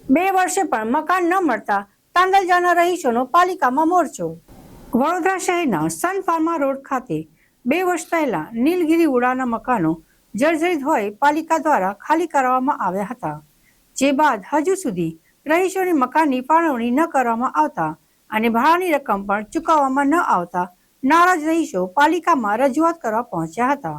2 વર્ષે પણ મકાન ન મળતા તાંદલજાના રહીશોનો પાલિકામાં મોરચો। વડોદરા શહેરના સન ફાર્મા રોડ ખાતે 2 વર્ષ પહેલા નીલગિરી ઉડાના મકાનો જર્જરિત હોય પાલિકા દ્વારા ખાલી કરવામાં આવ્યા હતા, જે બાદ હજુ સુધી રહીશોને મકાનની ફાળવણી ન કરવામાં આવતા અને ભાડાની રકમ પણ ચૂકવવામાં ન આવતા નારાજ રહીશો પાલિકામાં રજૂઆત કરવા પહોંચ્યા હતા।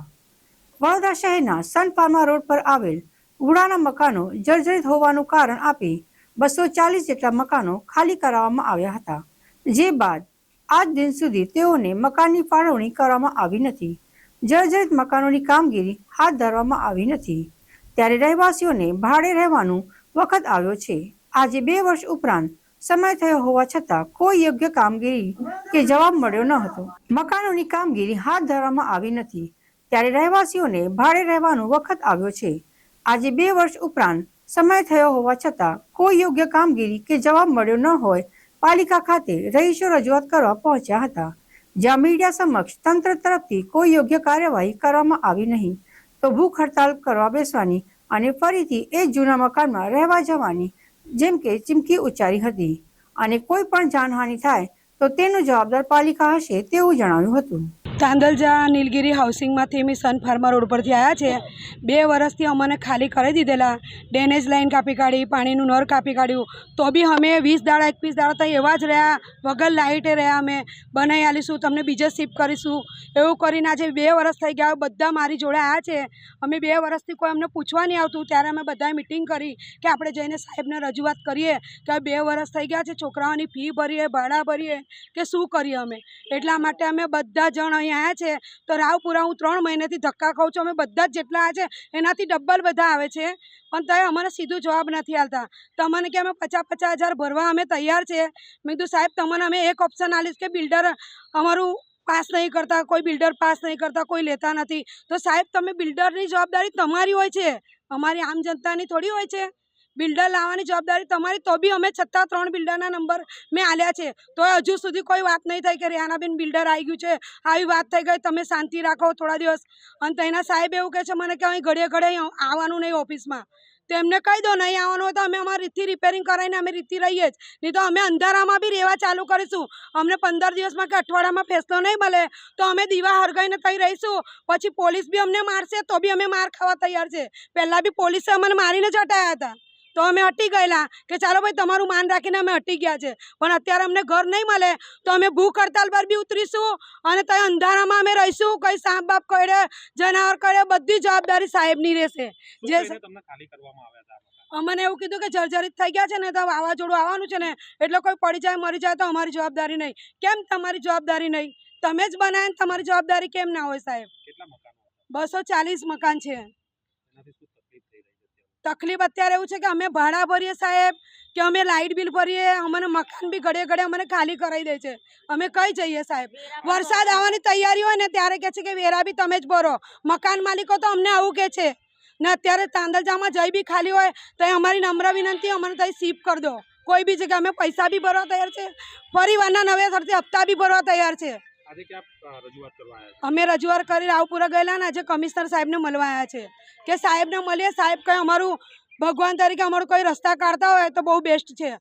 વડોદરા શહેરના સન ફાર્મા રોડ પર આવેલ ઉડાના મકાનો જર્જરિત હોવાનું કારણ આપી 240 જેટલા મકાનો ખાલી કરાવવામાં આવ્યા હતા, જે બાદ આજ દિન સુધી તેઓને મકાનની ફાળવણી કરવામાં આવી નથી। જર્જરિત મકાનોની કામગીરી હાથ ધરવામાં આવી નથી, ત્યારે રહેવાસીઓને ભાડે રહેવાનું વખત આવ્યો છે। આજે 2 વર્ષ ઉપરાંત સમય થયો હોવા છતાં કોઈ યોગ્ય કામગીરી કે જવાબ મળ્યો ન હતો। મકાનોની કામગીરી હાથ ધરવામાં આવી નથી, ત્યારે રહેવાસીઓને ભાડે રહેવાનો વખત આવ્યો છે। આજે 2 વર્ષ ઉપરાંત સમય થયો હોવા છતાં કોઈ યોગ્ય કામગીરી કે જવાબ મળ્યો ન હોય પાલિકા ખાતે રહીશો રજૂઆત કરવા પહોંચ્યા હતા, જ્યાં મીડિયા સમક્ષ તંત્ર તરફથી કોઈ યોગ્ય કાર્યવાહી કરવામાં આવી નહીં તો ભૂખ હડતાલ કરવા બેસવાની અને ફરીથી એ જૂના મકાનમાં રહેવા જવાની જેમ કે ચીમકી ઉચ્ચારી હતી અને કોઈ પણ જાનહાનિ થાય તો તેનો જવાબદાર પાલિકા હશે તેવું જણાવ્યું હતું। તાંદલજા નીલગિરી હાઉસિંગમાંથી અમે સન ફાર્મા રોડ પરથી આવ્યા છે। 2 વર્ષથી અમને ખાલી કરી દીધેલા, ડ્રેનેજ લાઈન કાપી કાઢી, પાણીનું નળ કાપી કાઢ્યું, તો બી અમે 20 દાડા 21 દાડા તો એવા જ રહ્યા, વગર લાઇટે રહ્યા। અમે બનાવી આલીશું, તમને બીજે શિફ્ટ કરીશું એવું કરીને આજે 2 વર્ષ થઈ ગયા। બધા મારી જોડે આવ્યા છે, અમે 2 વર્ષથી કોઈ અમને પૂછવા નહીં આવતું, ત્યારે અમે બધાએ મિટિંગ કરી કે આપણે જઈને સાહેબને રજૂઆત કરીએ કે 2 વર્ષ થઈ ગયા છે, છોકરાઓની ફી ભરીએ, ભાડા ભરીએ કે શું કરીએ અમે। એટલા માટે અમે બધા જણ અહીં આવ્યા છે। તો રાવપુરા હું 3 મહિનાથી ધક્કા ખાઉં છું, અમે બધા જ જેટલા આવ્યા છે એનાથી ડબલ બધા આવે છે, પણ તો અમને સીધું જવાબ નથી આલતા। તમને કે અમે 50-50 હજાર ભરવા અમે તૈયાર છે। મેં કીધું સાહેબ તમને અમે એક ઓપ્શન આલીશ કે બિલ્ડર અમારું પાસ નહીં કરતા, કોઈ બિલ્ડર પાસ નહીં કરતા, કોઈ લેતા નથી, તો સાહેબ તમે બિલ્ડરની જવાબદારી તમારી હોય છે, અમારી આમ જનતાની થોડી હોય છે। બિલ્ડર લાવવાની જવાબદારી તમારી, તો બી અમે છતાં 3 બિલ્ડરના નંબર મેં આલ્યા છે, તો હજુ સુધી કોઈ વાત નહીં થઈ કે રેહાનાબેન બિલ્ડર આવી ગયું છે, આવી વાત થઈ ગઈ, તમે શાંતિ રાખો થોડા દિવસ। અને તેના સાહેબ એવું કહે છે મને કે અહીં ઘડીએ ઘડીએ આવવાનું નહીં ઓફિસમાં, તો એમને કહી દો નહીં આવવાનું હોય તો અમે અમારી રીતથી રિપેરિંગ કરાવીને અમે રીતથી રહીએ જ, નહીં તો અમે અંધારામાં બી રહેવા ચાલુ કરીશું। અમને 15 દિવસમાં કે અઠવાડિયામાં ફેસલો નહીં મળે તો અમે દીવા હરગાઈને તઈ રહીશું, પછી પોલીસ બી અમને મારશે તો બી અમે માર ખાવા તૈયાર છે। પહેલાં બી પોલીસે અમને મારીને જ હટાયા હતા, તો અમે હટી ગયેલા કે ચાલો ભાઈ તમારું માન રાખીને અમે હટી ગયા છે, પણ અત્યારે અમને ઘર નહીં મળે તો અમે ભૂખ હડતાલ પર બી ઉતરીશું અને ત્યાં અંધારામાં અમે રહીશું। કઈ સાપ બાપ કરડે, જનાવર કરડે, બધી જવાબદારી સાહેબની રહેશે। જે અમને એવું કીધું કે જર્જરિત થઈ ગયા છે ને, તો વાવાઝોડું આવવાનું છે ને, એટલે કોઈ પડી જાય મરી જાય તો અમારી જવાબદારી નહીં। કેમ તમારી જવાબદારી નહીં? તમે જ બનાવે ને તમારી જવાબદારી કેમ ના હોય સાહેબ? 240 મકાન છે। તકલીફ અત્યારે એવું છે કે અમે ભાડા ભરીએ સાહેબ, કે અમે લાઇટ બિલ ભરીએ, અમને મકાન બી ઘડે ઘડે અમને ખાલી કરાવી દે છે, અમે કઈ જઈએ સાહેબ? વરસાદ આવવાની તૈયારી હોય ને ત્યારે કહે છે કે વેરા બી તમે જ ભરો, મકાન માલિકો તો અમને આવું કહે છે ને। અત્યારે તાંદલજામાં જઈ બી ખાલી હોય તો અમારી નમ્ર વિનંતી અમને ત્યાં શિફ્ટ કરી દો, કોઈ બી જગ્યાએ અમે પૈસા બી ભરવા તૈયાર છે, પરિવારના નવેસરથી હપ્તા બી ભરવા તૈયાર છે। અમે રજૂઆત કરી રાવપુરા ગયેલા ને આજે કમિશનર સાહેબને મળવા આવ્યા છે કે સાહેબને મળીએ, સાહેબ કંઈ અમારું ભગવાન તરીકે અમારું કોઈ રસ્તા કાઢતા હોય તો બહુ બેસ્ટ છે।